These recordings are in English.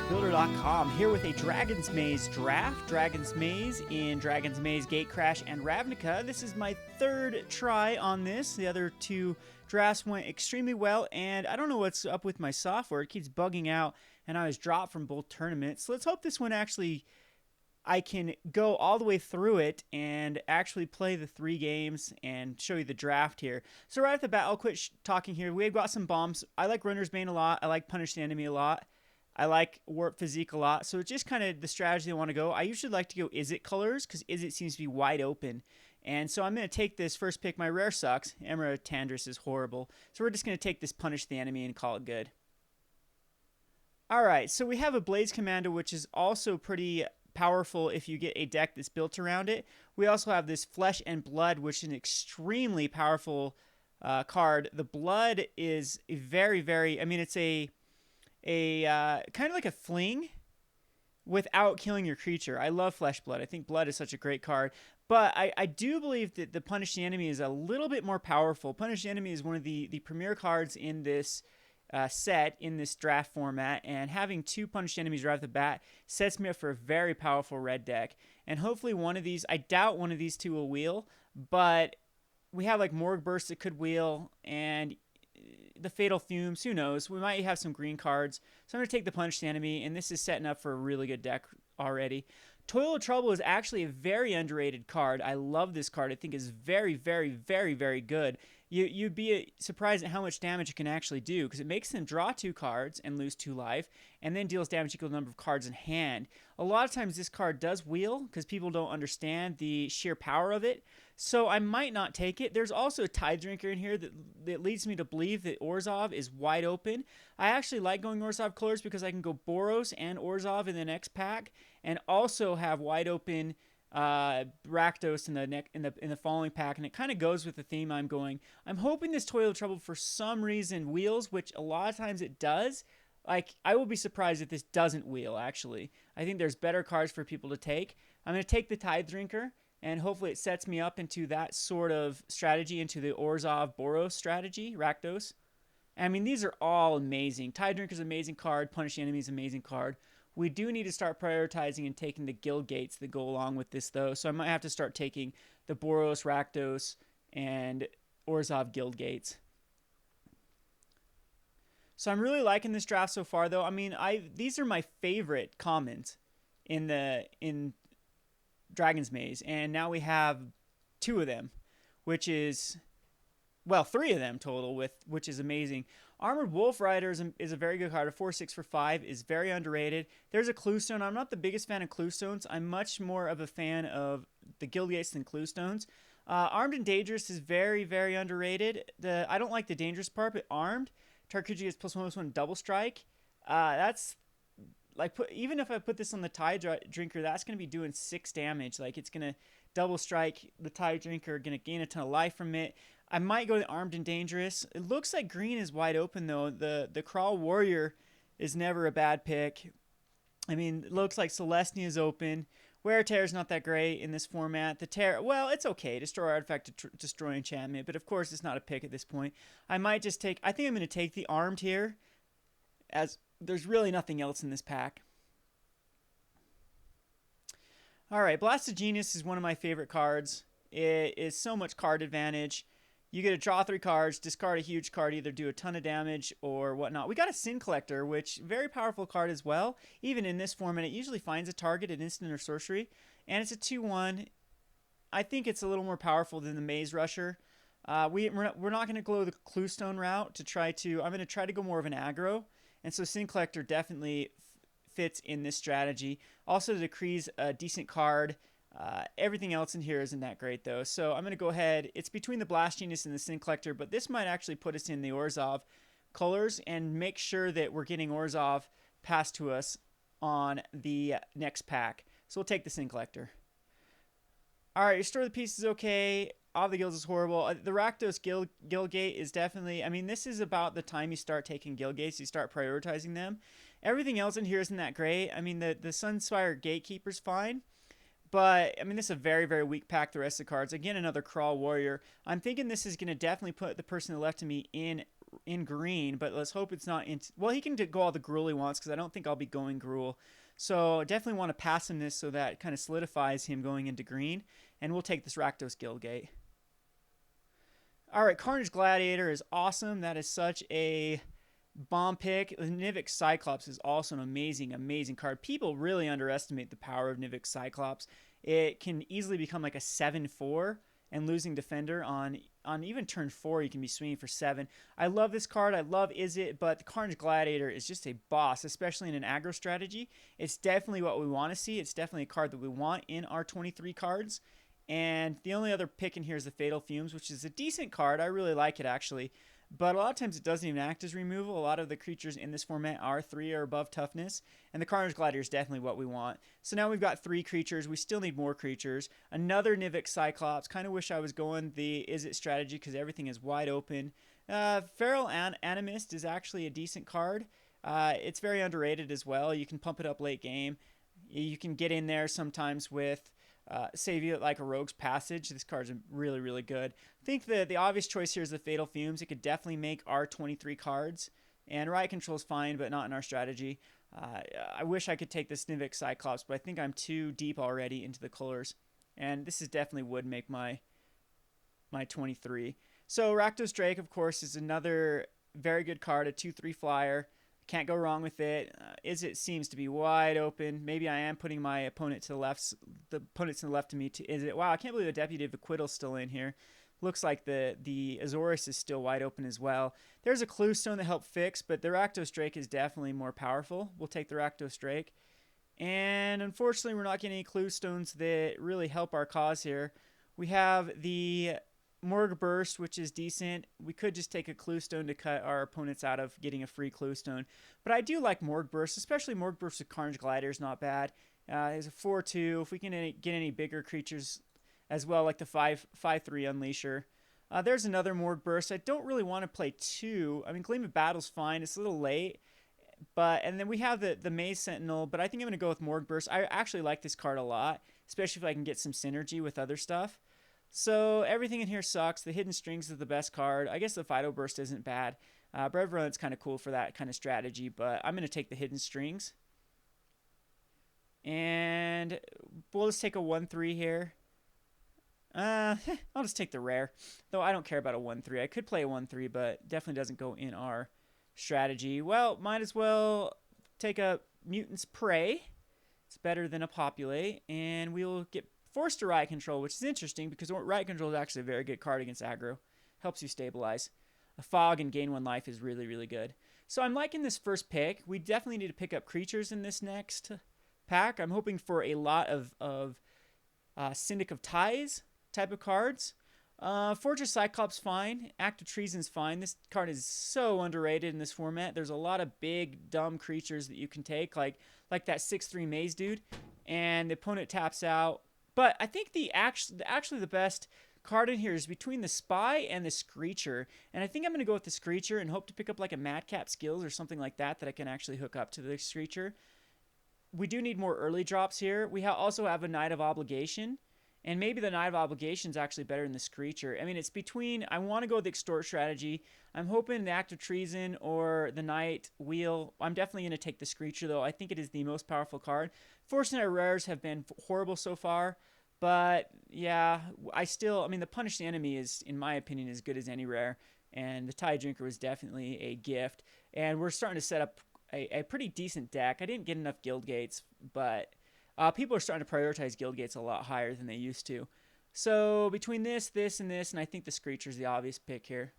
Builder.com here with a Dragon's Maze draft. Dragon's Maze in Dragon's Maze, Gatecrash, and Ravnica. This is my third try on this. The other two drafts went extremely well, and I don't know what's up with my software. It keeps bugging out, and I was dropped from both tournaments. So let's hope this one actually, I can go all the way through it and actually play the 3 games and show you the draft here. So right off the bat, I'll quit talking here. We've got some bombs. I like Runner's Bane a lot. I like Punish the Enemy a lot. I like Warp Physique a lot, so it's just kind of the strategy I want to go. I usually like to go Izzet colors, because Izzet seems to be wide open. And so I'm going to take this first pick. My rare sucks. Emerald Tandris is horrible. So we're just going to take this Punish the Enemy and call it good. Alright, so we have a Blaze Commando, which is also pretty powerful if you get a deck that's built around it. We also have this Flesh and Blood, which is an extremely powerful card. The Blood is very, I mean, it's a kind of like a fling without killing your creature. I love Flesh Blood. I think Blood is such a great card. But I do believe that the Punish the Enemy is a little bit more powerful. Punish the Enemy is one of the premier cards in this set, in this draft format. And having 2 Punish Enemies right off the bat sets me up for a very powerful red deck. And hopefully one of these, I doubt one of these 2 will wheel. But we have like Morgue Burst that could wheel, and the Fatal Fumes, who knows? We might have some green cards. So I'm going to take the Punish the Enemy, and this is setting up for a really good deck already. Toil of Trouble is actually a very underrated card. I love this card. I think it's very good. You'd be surprised at how much damage it can actually do, because it makes them draw 2 cards and lose 2 life, and then deals damage equal to the number of cards in hand. A lot of times this card does wheel, because people don't understand the sheer power of it, so I might not take it. There's also a Tide Drinker in here that leads me to believe that Orzhov is wide open. I actually like going Orzhov colors because I can go Boros and Orzhov in the next pack, and also have wide open Rakdos in the following pack, and it kind of goes with the theme I'm going. I'm hoping this Toil of Trouble for some reason wheels, which a lot of times it does. Like, I will be surprised if this doesn't wheel, actually. I think there's better cards for people to take. I'm going to take the Tide Drinker, and hopefully it sets me up into that sort of strategy, into the Orzhov Boros strategy, Rakdos. I mean, these are all amazing. Tide Drinker's an amazing card. Punish the Enemy's an amazing card. We do need to start prioritizing and taking the guild gates that go along with this, though. So I might have to start taking the Boros, Rakdos, and Orzhov guild gates. So I'm really liking this draft so far, though. I mean, these are my favorite commons in Dragon's Maze, and now we have 2 of them, which is, well, 3 of them total, which is amazing. Armored Wolf Rider is a very good card. A 4/6 for 5 is very underrated. There's a Cluestone. I'm not the biggest fan of Cluestones. I'm much more of a fan of the Guild Gates than Cluestones. Armed and Dangerous is very underrated. I don't like the dangerous part, but Armed, target creature gets +1/+1 double strike. That's like, even if I put this on the Tide Drinker, that's going to be doing 6 damage. Like, it's going to double strike the Tide Drinker, going to gain a ton of life from it. I might go to Armed and Dangerous. It looks like green is wide open, though. The Crawl Warrior is never a bad pick. I mean, it looks like Celestia is open. Wear Tear is not that great in this format. The Tear, well, it's okay. Destroy artifact to destroy enchantment, but of course it's not a pick at this point. I might just take, I think I'm going to take the Armed here, as there's really nothing else in this pack. Alright, Blast of Genius is one of my favorite cards. It is so much card advantage. You get to draw 3 cards, discard a huge card, either do a ton of damage or whatnot. We got a Sin Collector, which very powerful card as well. Even in this format, it usually finds a target at instant or sorcery, and it's a 2/1. I think it's a little more powerful than the Maze Rusher. We're not going to go the Cluestone route to try to. I'm going to try to go more of an aggro, and so Sin Collector definitely fits in this strategy. Also, the Decree's a decent card. Everything else in here isn't that great, though. So I'm going to go ahead. It's between the Blast Genius and the Sin Collector, but this might actually put us in the Orzhov colors and make sure that we're getting Orzhov passed to us on the next pack. So we'll take the Sin Collector. Alright, Restore the Peace is okay. All the Guilds is horrible. The Rakdos Guild Gate is definitely, I mean, this is about the time you start taking Guild Gates, you start prioritizing them. Everything else in here isn't that great. I mean, the Sunspire Gatekeeper's fine. But, I mean, this is a very weak pack, the rest of the cards. Again, another Crawl Warrior. I'm thinking this is going to definitely put the person to the left of me in in green, but let's hope it's not in. Well, he can go all the Gruul he wants because I don't think I'll be going Gruul. So definitely want to pass him this so that kind of solidifies him going into green. And we'll take this Rakdos Guildgate. All right, Carnage Gladiator is awesome. That is such a bomb pick. Nivix Cyclops is also an amazing, amazing card. People really underestimate the power of Nivix Cyclops. It can easily become like a 7/4 and losing defender on even turn 4. You can be swinging for 7. I love this card. I love Izzet, but the Carnage Gladiator is just a boss, especially in an aggro strategy. It's definitely what we want to see. It's definitely a card that we want in our 23 cards. And the only other pick in here is the Fatal Fumes, which is a decent card. I really like it, actually. But a lot of times it doesn't even act as removal. A lot of the creatures in this format are 3 or above toughness. And the Carnage Gladiator is definitely what we want. So now we've got 3 creatures. We still need more creatures. Another Nivix Cyclops. Kind of wish I was going the Izzet strategy because everything is wide open. Feral Animist is actually a decent card. It's very underrated as well. You can pump it up late game. You can get in there sometimes with... save you like a Rogue's Passage. This card's really, really good. I think the obvious choice here is the Fatal Fumes. It could definitely make our 23 cards. And Riot Control is fine, but not in our strategy. I wish I could take this Nivix Cyclops, but I think I'm too deep already into the colors. And this is definitely would make my 23. So Rakdos Drake, of course, is another very good card, a 2/3 flyer. Can't go wrong with it. Izzet seems to be wide open. Maybe I am putting my opponent to the left. The opponent to the left of me to Izzet. Wow, I can't believe the Deputy of Acquittal's still in here. Looks like the Azorius is still wide open as well. There's a Clue Stone that helped fix, but the Rakdos Drake is definitely more powerful. We'll take the Rakdos Drake. And unfortunately, we're not getting any Clue Stones that really help our cause here. We have the Morgue Burst, which is decent. We could just take a Clue Stone to cut our opponents out of getting a free Clue Stone. But I do like Morgue Burst, especially Morgue Burst with Carnage Glider is not bad. It's a 4/2. If we can get any bigger creatures as well, like the 5/3 Unleasher. There's another Morgue Burst. I don't really want to play 2. I mean, Gleam of Battle's fine. It's a little late. And then we have the Maze Sentinel, but I think I'm going to go with Morgue Burst. I actually like this card a lot, especially if I can get some synergy with other stuff. So everything in here sucks. The Hidden Strings is the best card. I guess the Fido Burst isn't bad. Brev Run's kind of cool for that kind of strategy, but I'm going to take the Hidden Strings. And we'll just take a 1/3 here. I'll just take the rare. Though I don't care about a 1/3. I could play a 1/3, but definitely doesn't go in our strategy. Well, might as well take a Mutant's Prey. It's better than a Populate. And we'll get forced to Riot Control, which is interesting because Riot Control is actually a very good card against aggro. Helps you stabilize. A Fog and gain 1 life is really, really good. So I'm liking this first pick. We definitely need to pick up creatures in this next pack. I'm hoping for a lot of Syndic of Ties type of cards. Fortress Cyclops fine. Act of Treason's fine. This card is so underrated in this format. There's a lot of big, dumb creatures that you can take, like that 6/3 Maze dude. And the opponent taps out. But I think actually the best card in here is between the Spy and the Screecher. And I think I'm going to go with the Screecher and hope to pick up like a Madcap Skills or something like that I can actually hook up to the Screecher. We do need more early drops here. We also have a Knight of Obligation. And maybe the Knight of Obligation is actually better than the Screecher. I mean, it's between... I want to go with the Extort strategy. I'm hoping the Act of Treason or the Knight Wheel. I'm definitely going to take the Screecher, though. I think it is the most powerful card. Fortunate rares have been horrible so far. But, yeah, the Punish the Enemy is, in my opinion, as good as any rare. And the Tide Drinker was definitely a gift. And we're starting to set up a pretty decent deck. I didn't get enough Guild Gates, but... people are starting to prioritize Guild Gates a lot higher than they used to. So between this, and this, and I think the Screecher's the obvious pick here.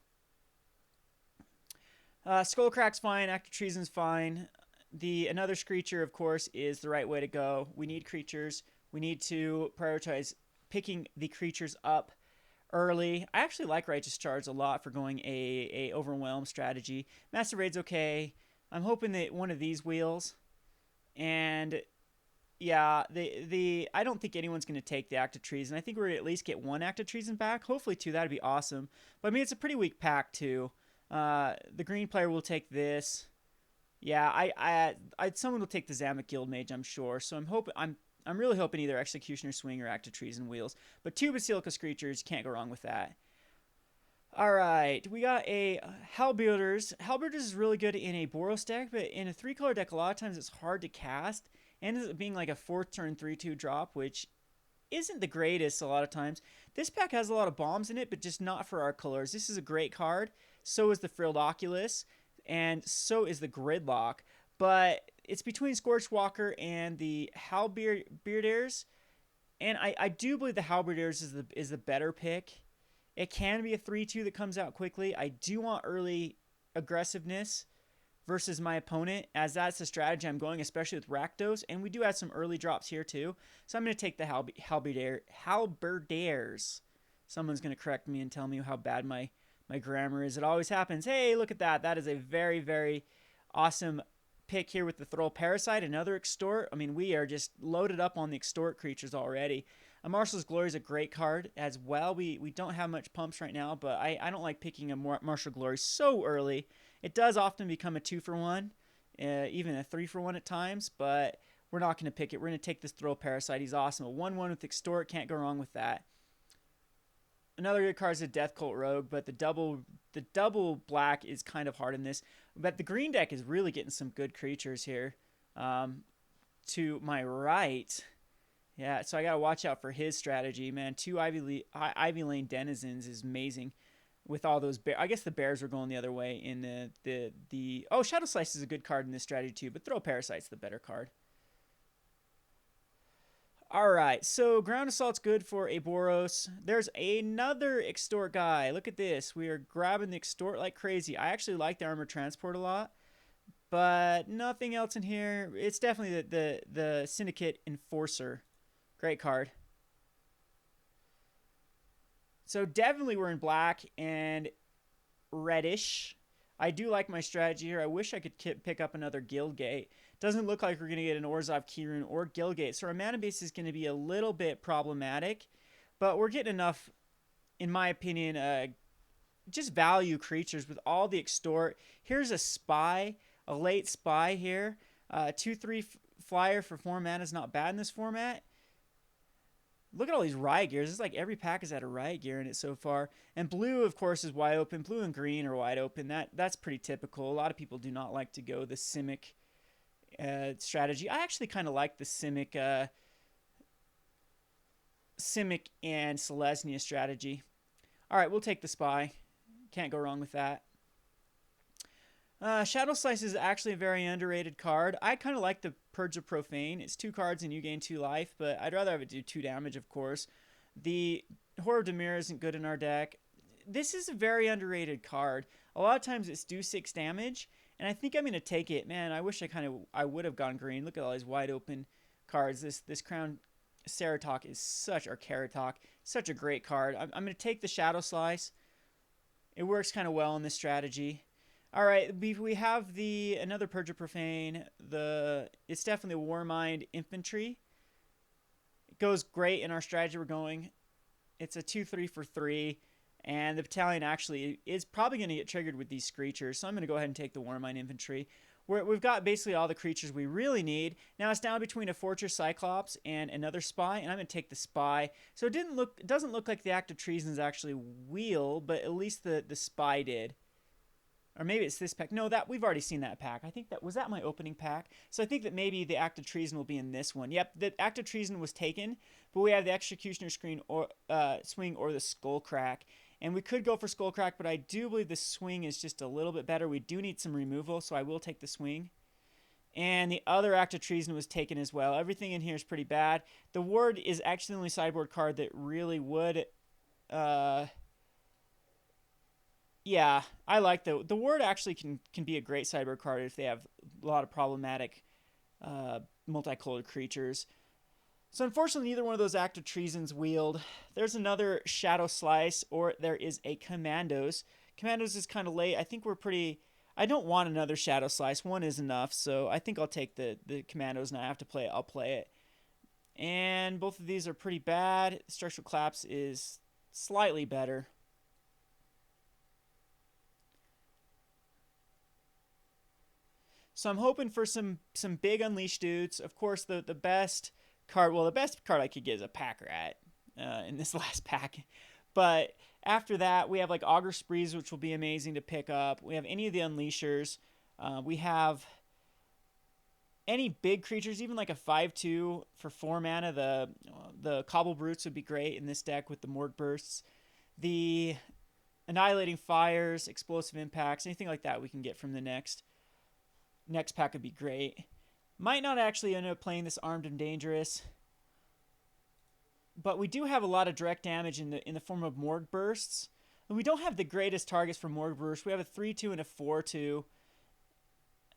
Skullcrack's fine. Act of Treason's fine. Another Screecher, of course, is the right way to go. We need creatures. We need to prioritize picking the creatures up early. I actually like Righteous Charge a lot for going a Overwhelm strategy. Massive Raid's okay. I'm hoping that one of these wheels. And... yeah, I don't think anyone's going to take the Act of Treason. I think we're going to at least get 1 Act of Treason back. Hopefully 2, that'd be awesome. But I mean, it's a pretty weak pack too. The green player will take this. Yeah, someone will take the Zamek Guildmage, I'm sure. So I'm really hoping either Executioner Swing or Act of Treason wheels. But 2 Basilica Screechers, can't go wrong with that. All right, we got a Halberders. Halberders is really good in a Boros deck, but in a 3-color deck, a lot of times it's hard to cast. And ends up being like a 4th turn 3/2 drop, which isn't the greatest a lot of times. This pack has a lot of bombs in it, but just not for our colors. This is a great card. So is the Frilled Oculus, and so is the Gridlock. But it's between Scorchwalker and the Halberdiers, and I do believe the Halberdiers is the better pick. It can be a 3/2 that comes out quickly. I do want early aggressiveness versus my opponent, as that's the strategy I'm going, especially with Rakdos. And we do have some early drops here too. So I'm going to take the Halberdiers. Someone's going to correct me and tell me how bad my grammar is. It always happens. Hey, look at that. That is a very, very awesome pick here with the Throll Parasite, another Extort. I mean, we are just loaded up on the Extort creatures already. A Marshal's Glory is a great card as well. We don't have much pumps right now, but I don't like picking a Martial Glory so early. It does often become a 2-for-1, even a 3-for-1 at times, but we're not going to pick it. We're going to take this Throll Parasite. He's awesome. A 1/1 with Extort, can't go wrong with that. Another good card is a Death Cult Rogue, but the double black is kind of hard in this. But the green deck is really getting some good creatures here. To my right, yeah, so I got to watch out for his strategy, man. 2 Ivy Lane Denizens is amazing with all those bears. I guess the bears were going the other way in the oh, Shadow Slice is a good card in this strategy too, but Throw Parasite's the better card. All right, so Ground Assault's good for a Boros. There's another Extort guy. Look at this. We are grabbing the Extort like crazy. I actually like the Armor Transport a lot, but nothing else in here. It's definitely the Syndicate Enforcer. Great card. So definitely we're in black and reddish. I do like my strategy here. I wish I could pick up another Guildgate. Doesn't look like we're going to get an Orzhov Keyrune or Guildgate. So our mana base is going to be a little bit problematic. But we're getting enough, in my opinion, just value creatures with all the Extort. Here's a Spy, a late Spy here. 2/3 flyer for 4 mana is not bad in this format. Look at all these Riot Gears. It's like every pack has had a Riot Gear in it so far. And blue, of course, is wide open. Blue and green are wide open. That's pretty typical. A lot of people do not like to go the Simic strategy. I actually kind of like the Simic and Selesnya strategy. All right, we'll take the Spy. Can't go wrong with that. Shadow Slice is actually a very underrated card. I kind of like the Purge of Profane. It's 2 cards and you gain 2 life, but I'd rather have it do 2 damage, of course. The Horror of Dimir isn't good in our deck. This is a very underrated card. A lot of times it's do 6 damage, and I think I'm going to take it. Man, I wish I would have gone green. Look at all these wide open cards. This Crown Ceratok is such, or Ceratok, such a great card. I'm going to take the Shadow Slice. It works kind of well in this strategy. All right, we have another Purge of Profane. It's definitely a Warmind Infantry. It goes great in our strategy we're going. It's a 2/3 for 3, and the battalion actually is probably going to get triggered with these Screechers, so I'm going to go ahead and take the Warmind Infantry. We've got basically all the creatures we really need. Now it's down between a Fortress Cyclops and another Spy, and I'm going to take the Spy. So it doesn't look like the Act of Treason is actually wheel, but at least the Spy did. Or maybe it's this pack. No, we've already seen that pack. I think was that my opening pack. So I think that maybe the Act of Treason will be in this one. Yep, the Act of Treason was taken, but we have the Executioner Swing or the Skullcrack. And we could go for Skullcrack, but I do believe the Swing is just a little bit better. We do need some removal, so I will take the Swing. And the other Act of Treason was taken as well. Everything in here is pretty bad. The Ward is actually the only sideboard card that really would... Yeah, I like the Ward actually can be a great sideboard card if they have a lot of problematic multicolored creatures. So unfortunately, neither one of those Act of Treason's wheeled. There's another Shadow Slice, or there is a Commandos. Commandos is kind of late. I think we're pretty... I don't want another Shadow Slice. One is enough, so I think I'll take the Commandos, and I have to play it. I'll play it. And both of these are pretty bad. Structural Collapse is slightly better. So I'm hoping for some big Unleashed dudes. Of course, the best card... Well, the best card I could get is a Pack Rat in this last pack. But After that, we have like Augur Sprees, which will be amazing to pick up. We have any of the Unleashers. We have any big creatures, even like a 5/2 for 4 mana. The Cobble Brutes would be great in this deck with the Morg Bursts. The Annihilating Fires, Explosive Impacts, anything like that we can get from the next pack would be great. Might not actually end up playing this Armed and Dangerous, but we do have a lot of direct damage in the form of Morg Bursts. And we don't have the greatest targets for Morg Bursts. We have a 3/2 and a 4/2.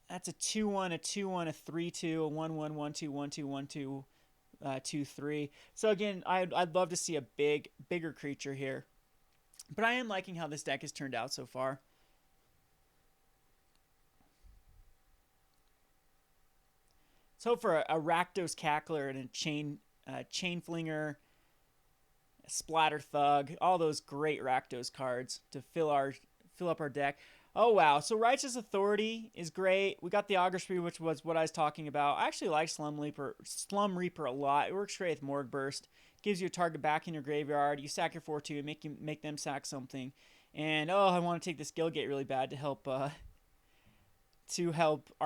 That's a 2/1, a 2/1, a 3/2, a 1/1, 1/2, 1/2, 1/2, 2/3. So again, I'd love to see a bigger creature here. But I am liking how this deck has turned out so far. So for a Rakdos Cackler and a Chain Flinger, a Splatter Thug, all those great Rakdos cards to fill up our deck. Oh, wow. So Righteous Authority is great. We got the Augur Spree, which was what I was talking about. I actually like Slum Reaper a lot. It works great with Morg Burst. Gives you a target back in your graveyard. You sack your 4/2 and make them sack something. And, oh, I want to take this Guildgate really bad to help our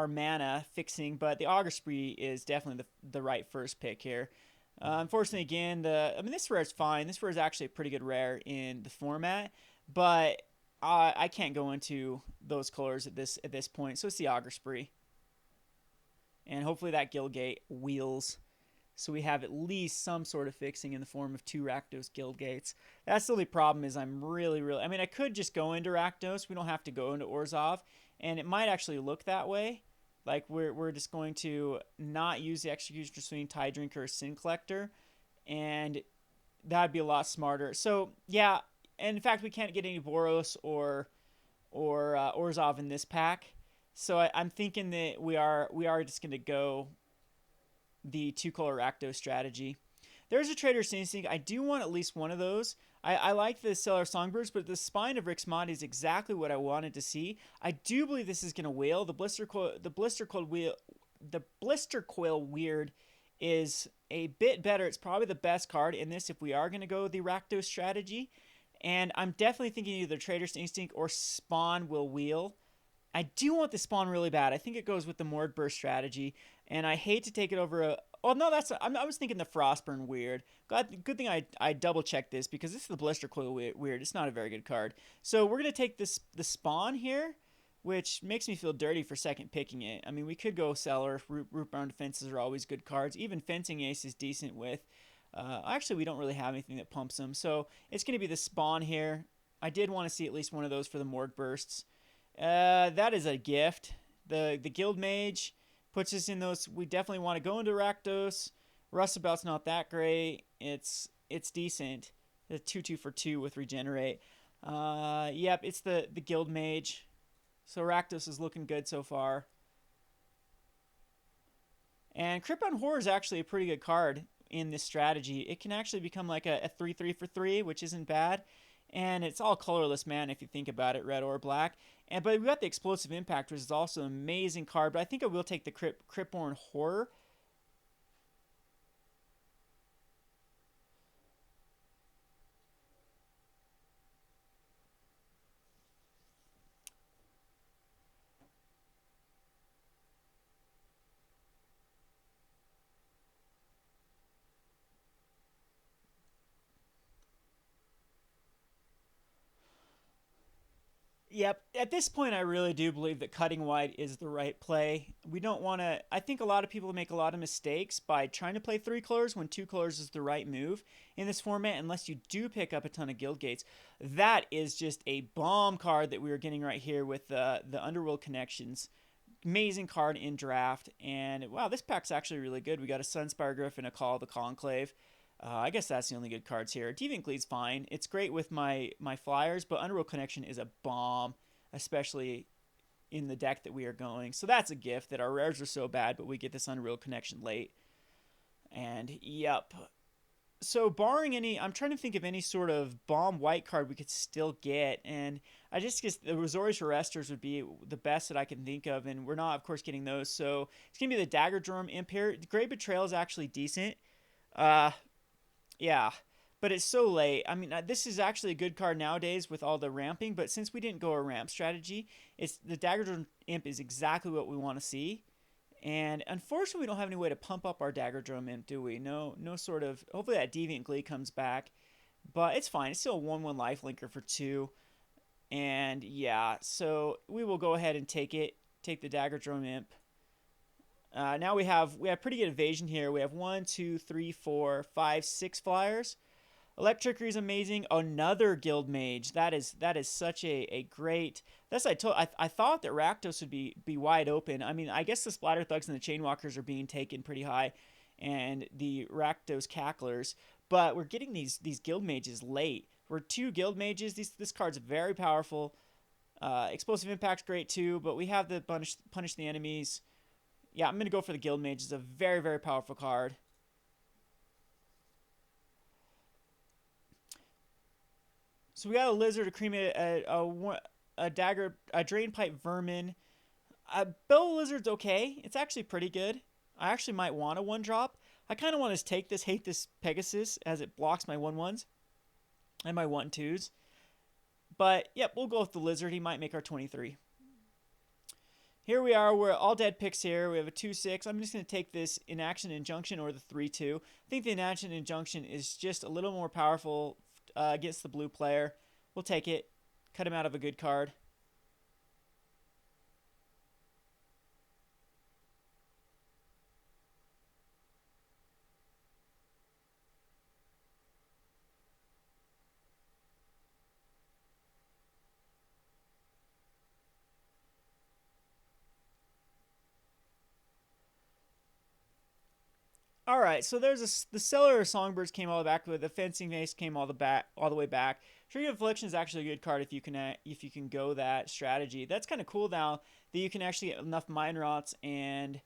mana fixing. But the Augur Spree is definitely the right first pick here. Unfortunately, again, this rare is fine. This rare is actually a pretty good rare in the format. But I can't go into those colors at this point, so it's the Augur Spree. And hopefully that Guildgate wheels, so we have at least some sort of fixing in the form of 2 Rakdos Guildgates. That's the only problem is I'm really... I mean, I could just go into Rakdos. We don't have to go into Orzhov, and it might actually look that way. Like, we're just going to not use the Executioner Swing, Tide Drinker, or Sin Collector, and that'd be a lot smarter. So, yeah... And in fact, we can't get any Boros or Orzhov in this pack. So I'm thinking that we are just going to go the 2-color Rakdos strategy. There's a Trader's Instinct. I do want at least one of those. I like the Stellar Songbirds, but the Spine of Rixmod is exactly what I wanted to see. I do believe this is going to wheel. The Blister Coil Weird is a bit better. It's probably the best card in this if we are going to go the Rakdos strategy. And I'm definitely thinking either Trader's Instinct or Spawn will wheel. I do want the Spawn really bad. I think it goes with the Morg Burst strategy. And I hate to take it over a... Oh, no, I was thinking the Frostburn Weird. Good thing I double-checked this, because this is the Blister Coil Weird. It's not a very good card. So we're going to take the Spawn here, which makes me feel dirty for second picking it. I mean, we could go Cellar. Rootbound Defenses are always good cards. Even Fencing Ace is decent with... actually, we don't really have anything that pumps them, so it's going to be the Spawn here. I did want to see at least one of those for the Morg Bursts. That is a gift. The Guild Mage puts us in those. We definitely want to go into Rakdos. Rustabout's not that great. It's decent. The 2/2 for 2 with Regenerate. Yep, it's the Guild Mage. So Rakdos is looking good so far. And Crypton Horror is actually a pretty good card in this strategy. It can actually become like a 3/3 for 3, which isn't bad. And it's all colorless mana if you think about it, red or black. But we got the Explosive Impact, which is also an amazing card. But I think I will take the Cryptborn Horror. Yep. At this point, I really do believe that cutting wide is the right play. We don't want to... I think a lot of people make a lot of mistakes by trying to play 3 colors when 2 colors is the right move in this format, unless you do pick up a ton of Guild Gates. That is just a bomb card that we are getting right here with the Underworld Connections. Amazing card in draft. And, wow, this pack's actually really good. We got a Sunspire Gryph and a Call of the Conclave. I guess that's the only good cards here. Deviant Glede's fine. It's great with my flyers, but Underworld Connection is a bomb, especially in the deck that we are going. So that's a gift that our rares are so bad, but we get this Underworld Connection late. And, yep. So barring any... I'm trying to think of any sort of bomb white card we could still get, and I just guess the Razori's Arresters would be the best that I can think of, and we're not, of course, getting those. So it's going to be the Dagger Drum Imp here. Grey Betrayal is actually decent. Yeah, but it's so late. I mean, this is actually a good card nowadays with all the ramping, but since we didn't go a ramp strategy, it's the Dagger Imp is exactly what we want to see. And unfortunately, we don't have any way to pump up our Dagger Drum Imp, do we? No, no sort of. Hopefully, that Deviant Glee comes back, but it's fine. It's still a 1/1 life linker for 2. And yeah, so we will go ahead and take it. Take the Dagger Drum Imp. Now we have pretty good evasion here. We have 1, 2, 3, 4, 5, 6 flyers. Electrickery is amazing. Another Guild Mage. That is such a great. That's I thought that Rakdos would be wide open. I mean, I guess the Splatter Thugs and the Chainwalkers are being taken pretty high, and the Rakdos Cacklers. But we're getting these Guild Mages late. We're 2 Guild Mages. This card's very powerful. Explosive Impact's great too, but we have the punish the enemies. Yeah, I'm gonna go for the Guild Mage. It's a very, very powerful card. So we got a Lizard, a Cremate, a Dagger, a Drainpipe Vermin. Bill Lizard's okay. It's actually pretty good. I actually might want a 1-drop. I kind of want to take this, hate this Pegasus, as it blocks my 1/1s and my 1/2s. But, yep, we'll go with the Lizard. He might make our 23. Here we are. We're all dead picks here. We have a 2/6. I'm just going to take this Inaction Injunction or the 3/2. I think the Inaction Injunction is just a little more powerful against the blue player. We'll take it. Cut him out of a good card. All right, so there's the Cellar Songbirds came all the way back, with the Fencing Mace came all the way back. Tree of Affliction is actually a good card if you can go that strategy. That's kind of cool now that you can actually get enough Mind Rots and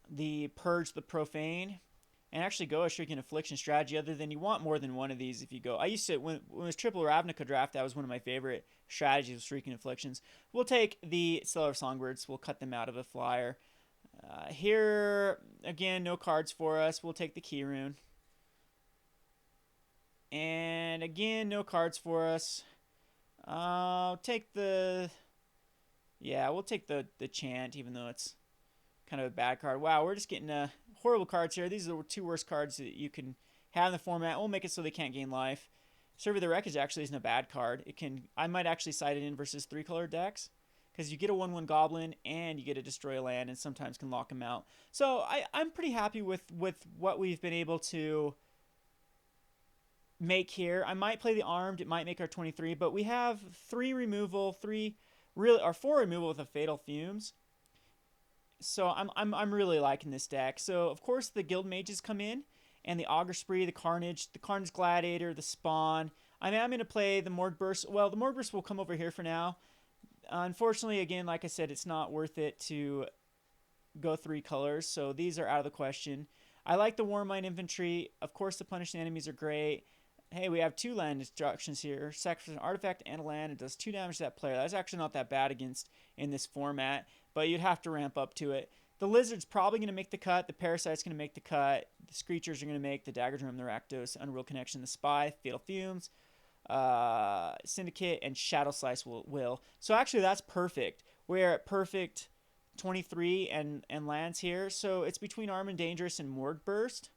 the Purge the Profane and actually go a Shrieking Affliction strategy. Other than you want more than one of these if you go. I used to when it was triple Ravnica draft. That was one of my favorite strategies with Shrieking Afflictions. We'll take the Cellar Songbirds. We'll cut them out of a flyer. Here, again, no cards for us. We'll take the Key Rune. And again, no cards for us. I'll take the... Yeah, we'll take the Chant, even though it's kind of a bad card. Wow, we're just getting horrible cards here. These are the 2 worst cards that you can have in the format. We'll make it so they can't gain life. Survey the Wreckage actually isn't a bad card. I might actually side it in versus 3-color decks, because you get a 1/1 Goblin and you get a Destroy a Land, and sometimes can lock them out. So I'm pretty happy with what we've been able to make here. I might play the Armed. It might make our 23, but we have 3 removal, 4 removal with a Fatal Fumes. So I'm really liking this deck. So of course the Guild Mages come in, and the Augur Spree, the Carnage Gladiator, the Spawn. I'm going to play the Mordburst. Well, the Mordburst will come over here for now. Unfortunately, again, like I said, it's not worth it to go 3 colors, so these are out of the question. I like the Warmind Infantry. Of course, the Punishing Enemies are great. Hey, we have 2 land destructions here. Sacrifice an artifact and a land. It does 2 damage to that player. That's actually not that bad in this format, but you'd have to ramp up to it. The Lizard's probably going to make the cut. The Parasite's going to make the cut. The Screechers are going to make the Dagger Drum, the Rakdos, Unreal Connection, the Spy, Fatal Fumes. Syndicate, and Shadow Slice will. So actually that's perfect. We're at perfect 23 and lands here. So it's between Armed and Dangerous and Mordburst.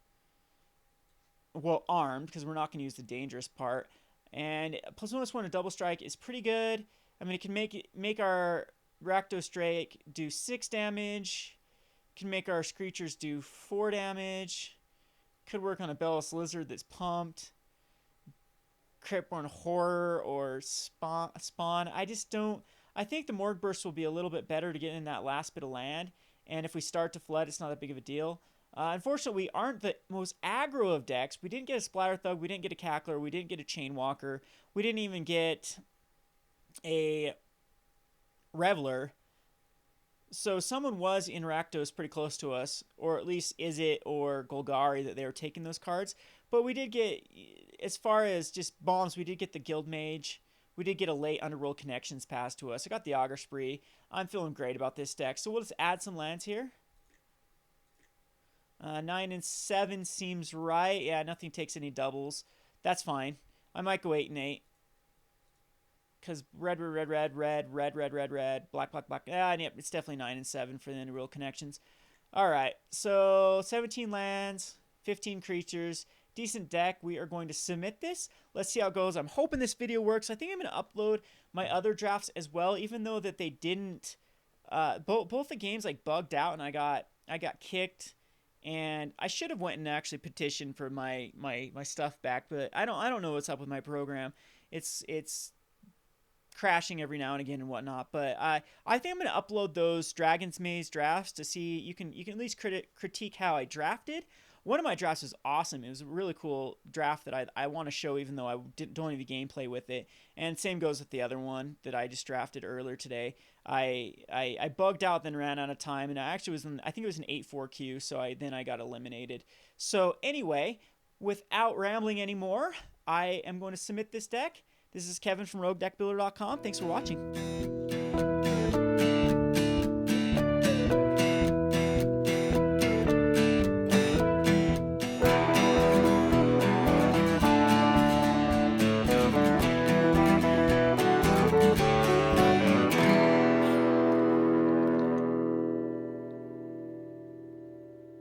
Well, Armed, because we're not going to use the Dangerous part. And +1/+1 a double strike is pretty good. I mean, it can make our Rakdos Drake do 6 damage. It can make our Screechers do 4 damage. Could work on a Bellis Lizard that's pumped. Cryptborn Horror or Spawn. I just don't... I think the Mordburst will be a little bit better to get in that last bit of land. And if we start to flood, it's not that big of a deal. Unfortunately, we aren't the most aggro of decks. We didn't get a Splatter Thug. We didn't get a Cackler. We didn't get a Chainwalker. We didn't even get a Reveler. So someone was in Rakdos pretty close to us, or at least Izzet or Golgari that they were taking those cards. But we did get, as far as just bombs, we did get the Guild Mage. We did get a late Underworld Connections pass to us. I got the Augur Spree. I'm feeling great about this deck. So we'll just add some lands here. 9 and 7 seems right. Yeah, nothing takes any doubles. That's fine. I might go 8 and 8. Because red, red, red, red, red, red, red, red, red, black, black, black. Yeah, it's definitely 9 and 7 for the real connections. All right, so 17 lands, 15 creatures, decent deck. We are going to submit this. Let's see how it goes. I'm hoping this video works. I think I'm going to upload my other drafts as well, even though that they didn't. Both the games like bugged out, and I got kicked, and I should have went and actually petitioned for my stuff back, but I don't know what's up with my program. It's crashing every now and again and whatnot, but I think I'm going to upload those Dragon's Maze drafts to see you can at least critique how I drafted. One of my drafts was awesome. It was a really cool draft that I want to show, even though I don't have the gameplay with it. And same goes with the other one that I just drafted earlier today. I bugged out, then ran out of time, and I actually was I think it was an 8-4 queue, so I got eliminated. So anyway, without rambling anymore, I am going to submit this deck. This is Kevin from RogueDeckBuilder.com. Thanks for watching.